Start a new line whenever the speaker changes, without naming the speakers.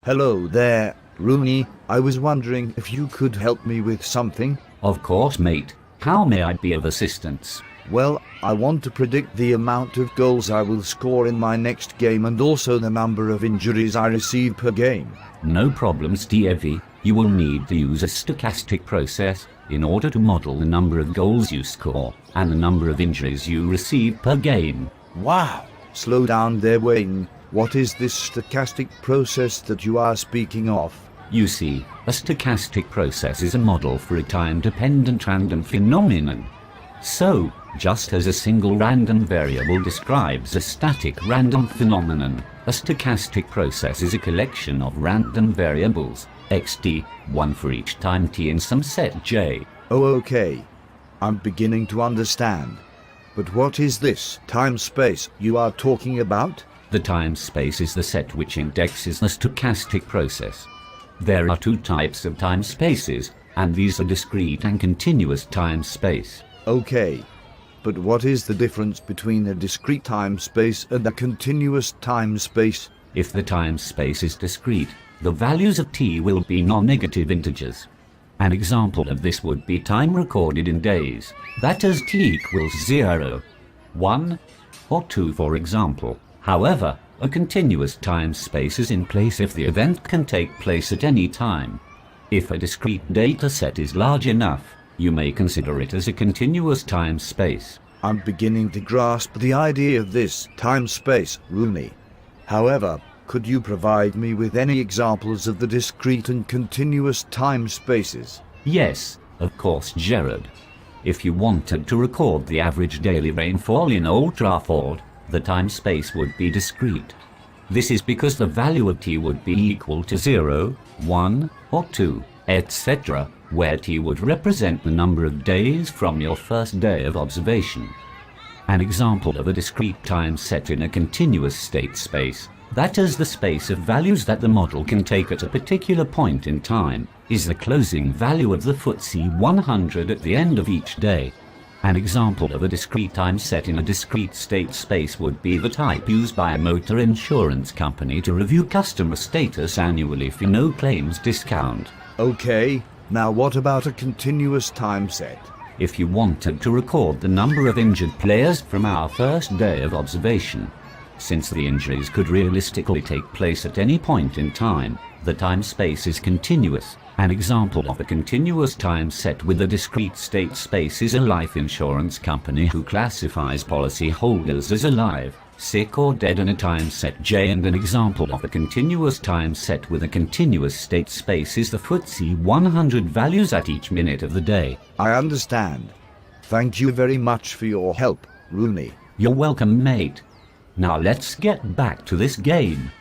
Hello there, Rooney. I was wondering if you could help me with something.
Of course, mate. How may I be of assistance?
Well, I want to predict the amount of goals I will score in my next game and also the number of injuries I receive per game.
No problem, Stevie. You will need to use a stochastic process in order to model the number of goals you score and the number of injuries you receive per game.
Wow! Slow down there, Wayne. What is this stochastic process that you are speaking of?
You see, a stochastic process is a model for a time-dependent random phenomenon. So, just as a single random variable describes a static random phenomenon, a stochastic process is a collection of random variables, xt, one for each time t in some set j.
Oh, okay. I'm beginning to understand. But what is this time-space you are talking about?
The time-space is the set which indexes the stochastic process. There are two types of time-spaces, and these are discrete and continuous time-space.
Okay. But what is the difference between a discrete time-space and a continuous time-space?
If the time-space is discrete, the values of t will be non-negative integers. An example of this would be time recorded in days, that is t equals 0, 1, or 2 for example. However, a continuous time space is in place if the event can take place at any time. If a discrete data set is large enough, you may consider it as a continuous time space.
I'm beginning to grasp the idea of this time space, Rooney. However, could you provide me with any examples of the discrete and continuous time spaces?
Yes, of course, Gerrard. If you wanted to record the average daily rainfall in Old Trafford, the time space would be discrete. This is because the value of t would be equal to 0, 1, or 2, etc., where t would represent the number of days from your first day of observation. An example of a discrete time set in a continuous state space, that is the space of values that the model can take at a particular point in time, is the closing value of the FTSE 100 at the end of each day. An example of a discrete time set in a discrete state space would be the type used by a motor insurance company to review customer status annually for no claims discount.
Okay, now what about a continuous time set?
If you wanted to record the number of injured players from our first day of observation, since the injuries could realistically take place at any point in time, the time space is continuous. An example of a continuous time set with a discrete state space is a life insurance company who classifies policyholders as alive, sick or dead in a time set j, and an example of a continuous time set with a continuous state space is the FTSE 100 values at each minute of the day.
I understand. Thank you very much for your help, Rooney.
You're welcome, mate. Now let's get back to this game.